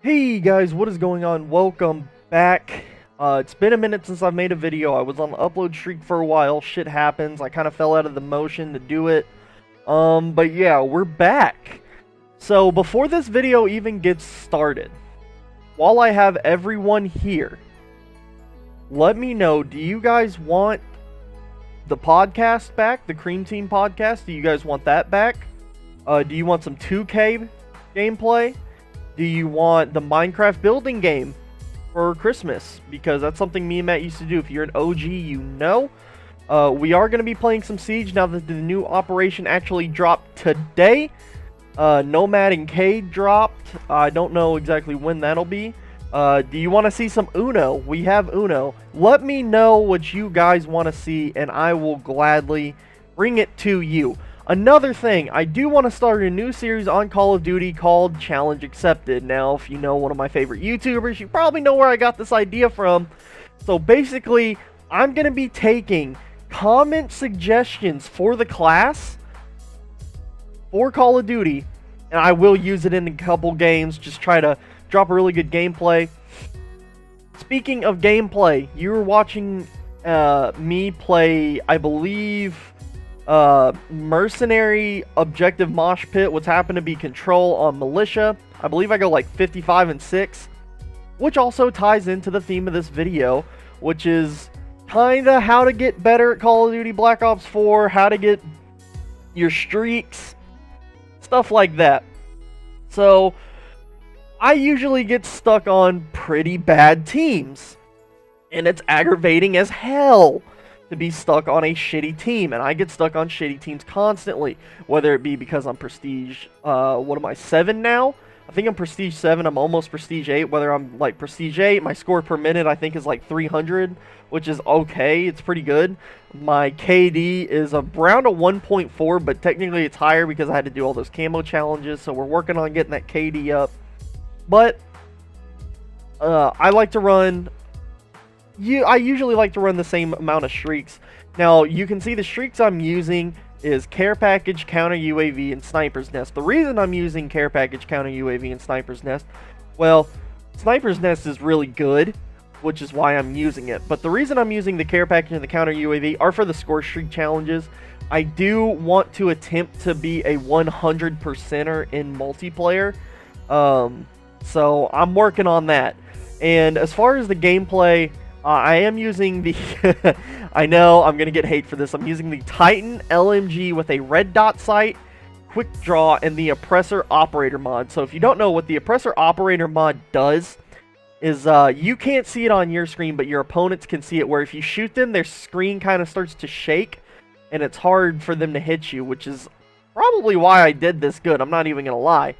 Hey guys, what is going on? Welcome back. It's been a minute since I've made a video. I was on the upload streak for a while. Shit happens. I kind of fell out of the motion to do it. But yeah, we're back. So before this video even gets started, while I have everyone here, let me know, do you guys want the podcast back? The Cream Team podcast? Do you guys want that back? Do you want some 2K gameplay? Do you want the Minecraft building game for Christmas? Because that's something me and Matt used to do. If you're an OG, you know. We are going to be playing some Siege now that the new operation actually dropped today. Nomad and Cade dropped. I don't know exactly when that'll be. Do you want to see some Uno? We have Uno. Let me know what you guys want to see, and I will gladly bring it to you. Another thing, I do want to start a new series on Call of Duty called Challenge Accepted. Now, if you know one of my favorite YouTubers, you probably know where I got this idea from. So basically, I'm going to be taking comment suggestions for the class for Call of Duty, and I will use it in a couple games, just try to drop a really good gameplay. Speaking of gameplay, you were watching me play, I believe, Mercenary Objective Mosh Pit, what's happened to be Control on Militia. I believe I go like 55-6, which also ties into the theme of this video, which is kinda how to get better at Call of Duty Black Ops 4, how to get your streaks, stuff like that. So, I usually get stuck on pretty bad teams, and it's aggravating as hell to be stuck on a shitty team, and I get stuck on shitty teams constantly, whether it be because I'm Prestige, what am I, 7 now? I think I'm Prestige 7, I'm almost Prestige 8, whether I'm like Prestige 8, my score per minute I think is like 300, which is okay, it's pretty good. My KD is around a 1.4, but technically it's higher because I had to do all those camo challenges, so we're working on getting that KD up. But, I like to run... I usually like to run the same amount of streaks. Now, you can see the streaks I'm using is Care Package, Counter UAV, and Sniper's Nest. The reason I'm using Care Package, Counter UAV, and Sniper's Nest, well, Sniper's Nest is really good, which is why I'm using it. But the reason I'm using the Care Package and the Counter UAV are for the Scorestreak challenges. I do want to attempt to be a 100%er in multiplayer. So I'm working on that. And as far as the gameplay, I am using the, I know I'm going to get hate for this, I'm using the Titan LMG with a red dot sight, quick draw, and the Oppressor Operator mod. So if you don't know what the Oppressor Operator mod does, is you can't see it on your screen, but your opponents can see it, where if you shoot them, their screen kind of starts to shake, and it's hard for them to hit you, which is probably why I did this good, I'm not even going to lie.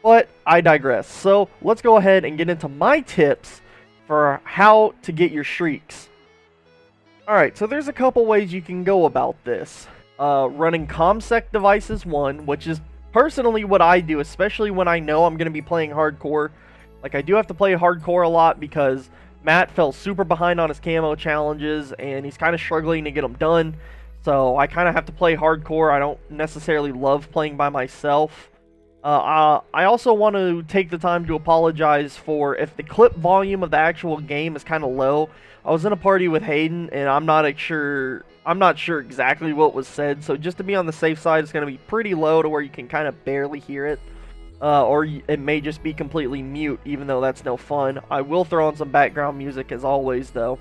But I digress. So let's go ahead and get into my tips for how to get your streaks. Alright, so there's a couple ways you can go about this. Running ComSec devices 1, which is personally what I do, especially when I know I'm going to be playing hardcore. Like, I do have to play hardcore a lot because Matt fell super behind on his camo challenges, and he's kind of struggling to get them done. So I kind of have to play hardcore. I don't necessarily love playing by myself. I also want to take the time to apologize for if the clip volume of the actual game is kind of low. I was in a party with Hayden, and I'm not sure exactly what was said, so just to be on the safe side, it's going to be pretty low to where you can kind of barely hear it. Or it may just be completely mute, even though that's no fun. I will throw on some background music as always, though.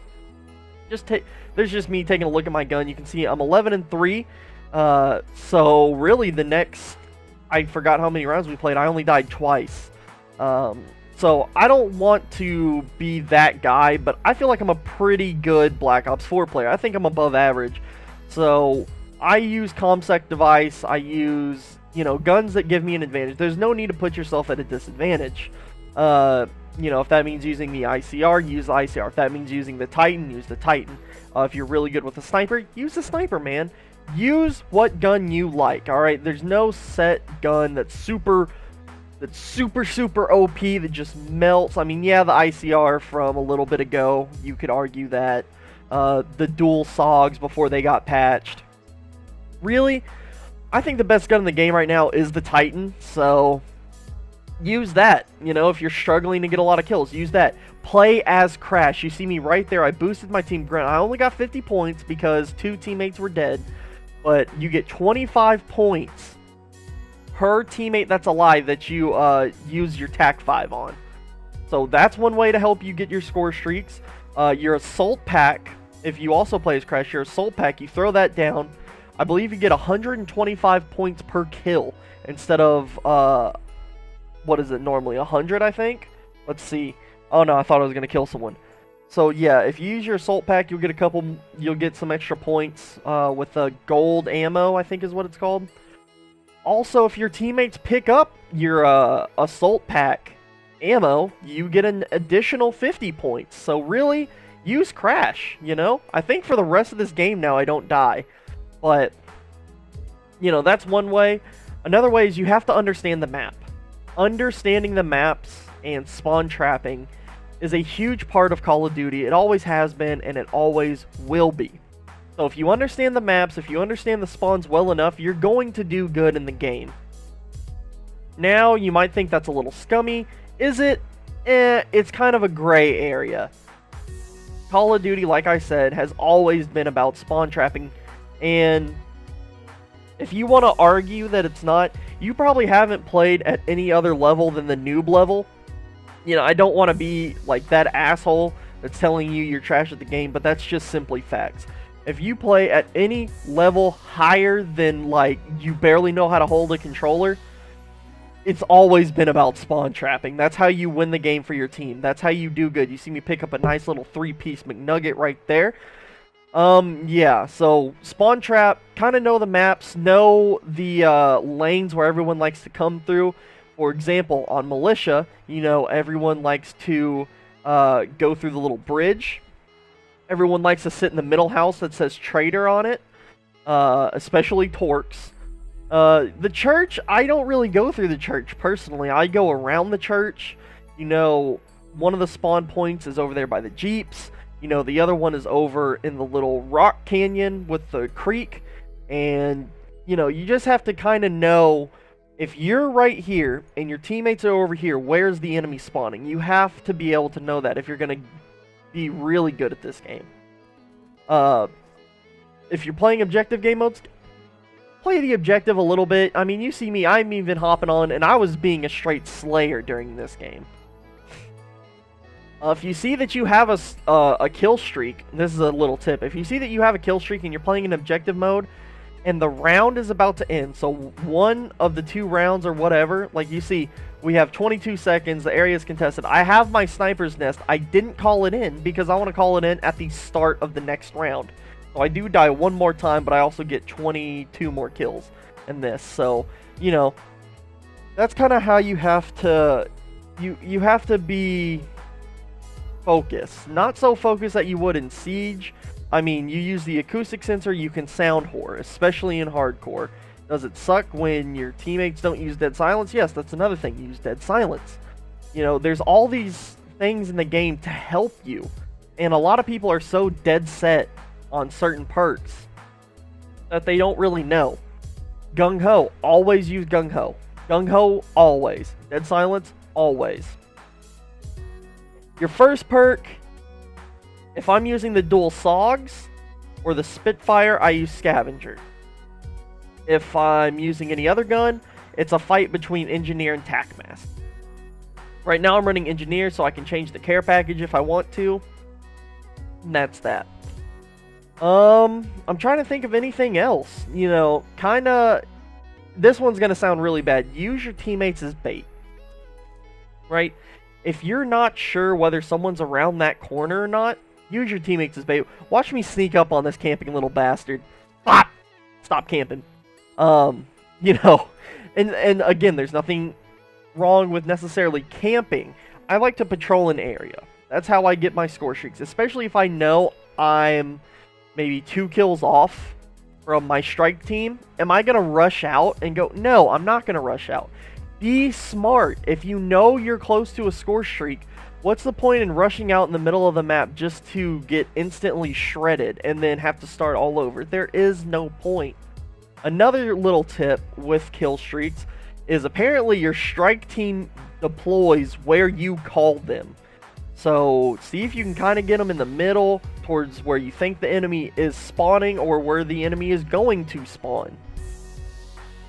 There's just me taking a look at my gun. You can see I'm 11-3, so really the next... I forgot how many rounds we played. I only died twice. So I don't want to be that guy, but I feel like I'm a pretty good Black Ops 4 player. I think I'm above average. So I use ComSec device. I use, guns that give me an advantage. There's no need to put yourself at a disadvantage. If that means using the ICR, use the ICR. If that means using the Titan, use the Titan. If you're really good with the sniper, use the sniper, man. Use what gun you like, alright? There's no set gun that's super OP that just melts. I mean, yeah, the ICR from a little bit ago, you could argue that. The dual SOGs before they got patched. Really, I think the best gun in the game right now is the Titan, so use that. You know, if you're struggling to get a lot of kills, use that. Play as Crash. You see me right there. I boosted my team. I only got 50 points because 2 teammates were dead. But you get 25 points per teammate that's alive that you use your TAC 5 on. So that's one way to help you get your score streaks. Your Assault Pack, if you also play as Crash, your Assault Pack, you throw that down. I believe you get 125 points per kill instead of, what is it normally, 100 I think? Let's see. Oh no, I thought I was going to kill someone. So yeah, if you use your Assault Pack, you'll get some extra points with the gold ammo, I think is what it's called. Also, if your teammates pick up your Assault Pack ammo, you get an additional 50 points. So really, use Crash, you know? I think for the rest of this game now, I don't die. But, you know, that's one way. Another way is you have to understand the map. Understanding the maps and spawn trapping is a huge part of Call of Duty. It always has been, and it always will be. So if you understand the maps, if you understand the spawns well enough, you're going to do good in the game. Now, you might think that's a little scummy. Is it? It's kind of a gray area. Call of Duty, like I said, has always been about spawn trapping. And if you want to argue that it's not, you probably haven't played at any other level than the noob level. You know, I don't want to be like that asshole that's telling you you're trash at the game, but that's just simply facts. If you play at any level higher than, like, you barely know how to hold a controller, it's always been about spawn trapping. That's how you win the game for your team. That's how you do good. You see me pick up a nice little 3-piece McNugget right there. Yeah, so spawn trap, kind of know the maps, know the lanes where everyone likes to come through. For example, on Militia, you know, everyone likes to go through the little bridge. Everyone likes to sit in the middle house that says Traitor on it, especially Torques. The church, I don't really go through the church personally. I go around the church. You know, one of the spawn points is over there by the Jeeps. You know, the other one is over in the little rock canyon with the creek. And, you know, you just have to kind of know, if you're right here and your teammates are over here, where's the enemy spawning? You have to be able to know that if you're going to be really good at this game. If you're playing objective game modes, play the objective a little bit. I mean, you see me, I'm even hopping on, and I was being a straight slayer during this game. If you see that you have a kill streak, this is a little tip. If you see that you have a kill streak and you're playing in objective mode, and the round is about to end, so one of the 2 rounds or whatever, like you see, we have 22 seconds, the area is contested. I have my sniper's nest. I didn't call it in because I want to call it in at the start of the next round. So I do die one more time, but I also get 22 more kills in this. So, you know, that's kind of how you have to, you have to be focused. Not so focused that you would in Siege. I mean, you use the acoustic sensor, you can sound whore, especially in hardcore. Does it suck when your teammates don't use dead silence? Yes, that's another thing. Use dead silence. You know, there's all these things in the game to help you. And a lot of people are so dead set on certain perks that they don't really know. Gung-Ho. Always use Gung-Ho. Gung-Ho, always. Dead silence, always. Your first perk, if I'm using the dual SOGs or the Spitfire, I use Scavenger. If I'm using any other gun, it's a fight between Engineer and TAC Mask. Right now I'm running Engineer, so I can change the care package if I want to. And that's that. I'm trying to think of anything else. You know, kinda, this one's gonna sound really bad. Use your teammates as bait. Right? If you're not sure whether someone's around that corner or not, use your teammates as bait. Watch me sneak up on this camping little bastard. Stop camping. You know, and again, there's nothing wrong with necessarily camping. I like to patrol an area. That's how I get my score streaks, especially if I know I'm maybe 2 kills off from my strike team. Am I going to rush out and go? No, I'm not going to rush out. Be smart. If you know you're close to a score streak, what's the point in rushing out in the middle of the map just to get instantly shredded and then have to start all over? There is no point. Another little tip with kill streaks is apparently your strike team deploys where you call them. So see if you can kind of get them in the middle towards where you think the enemy is spawning or where the enemy is going to spawn.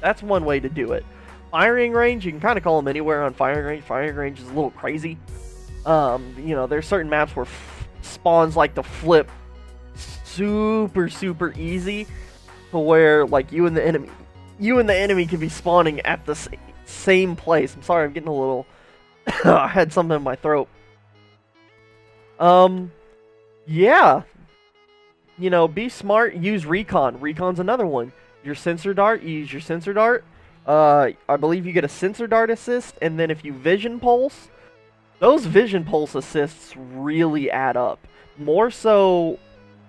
That's one way to do it. Firing range, you can kind of call them anywhere on firing range. Firing range is a little crazy. You know, there's certain maps where spawns like to flip super easy to where like you and the enemy can be spawning at the same place. I'm sorry, I'm getting a little I had something in my throat. Yeah. You know, be smart, use recon. Recon's another one. Your sensor dart, you use your sensor dart. I believe you get a sensor dart assist, and then if you vision pulse, those vision pulse assists really add up. More so,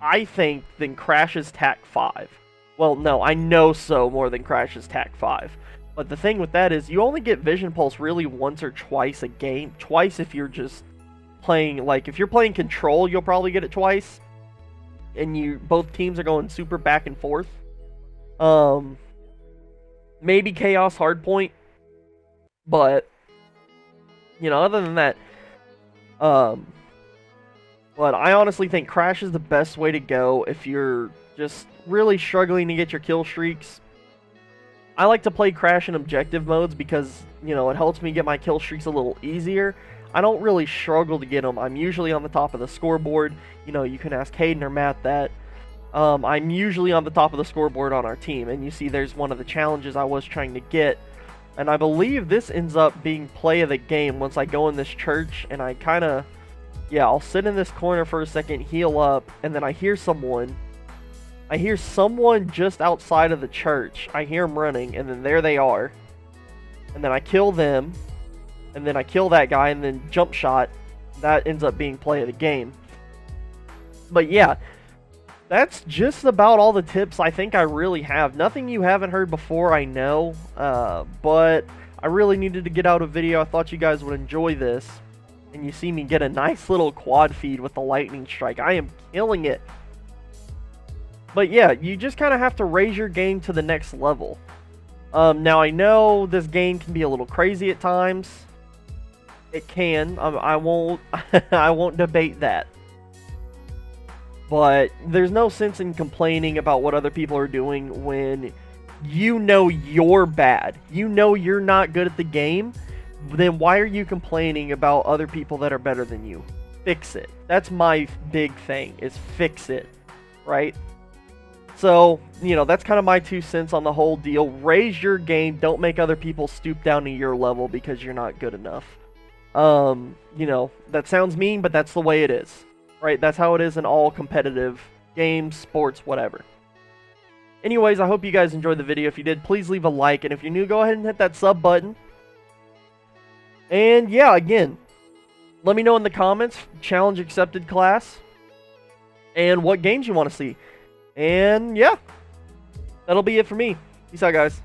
I think, than Crash's TAC 5. Well, no, I know so more than Crash's TAC 5. But the thing with that is, you only get vision pulse really once or twice a game. Twice if you're just playing, like, if you're playing Control, you'll probably get it twice. And both teams are going super back and forth. Maybe Chaos Hardpoint. But, you know, other than that, but I honestly think Crash is the best way to go if you're just really struggling to get your kill streaks. I like to play Crash in objective modes because, you know, it helps me get my kill streaks a little easier. I don't really struggle to get them. I'm usually on the top of the scoreboard. You know, you can ask Hayden or Matt that. I'm usually on the top of the scoreboard on our team. And you see there's one of the challenges I was trying to get. And I believe this ends up being play of the game once I go in this church. And I kind of, yeah, I'll sit in this corner for a second, heal up. And then I hear someone. I hear someone just outside of the church. I hear them running. And then there they are. And then I kill them. And then I kill that guy and then jump shot. That ends up being play of the game. But yeah, that's just about all the tips I think I really have. Nothing you haven't heard before, I know. But I really needed to get out a video. I thought you guys would enjoy this. And you see me get a nice little quad feed with the lightning strike. I am killing it. But yeah, you just kind of have to raise your game to the next level. Now I know this game can be a little crazy at times. It can. I won't. I won't debate that. But there's no sense in complaining about what other people are doing when you know you're bad. You know you're not good at the game. Then why are you complaining about other people that are better than you? Fix it. That's my big thing, is fix it. Right? So, you know, that's kind of my 2 cents on the whole deal. Raise your game. Don't make other people stoop down to your level because you're not good enough. You know, that sounds mean, but that's the way it is, right? That's how it is in all competitive games, sports, whatever. Anyways, I hope you guys enjoyed the video. If you did, please leave a like, and if you're new, go ahead and hit that sub button. And yeah, again, let me know in the comments, challenge accepted class, and what games you want to see. And yeah, that'll be it for me. Peace out, guys.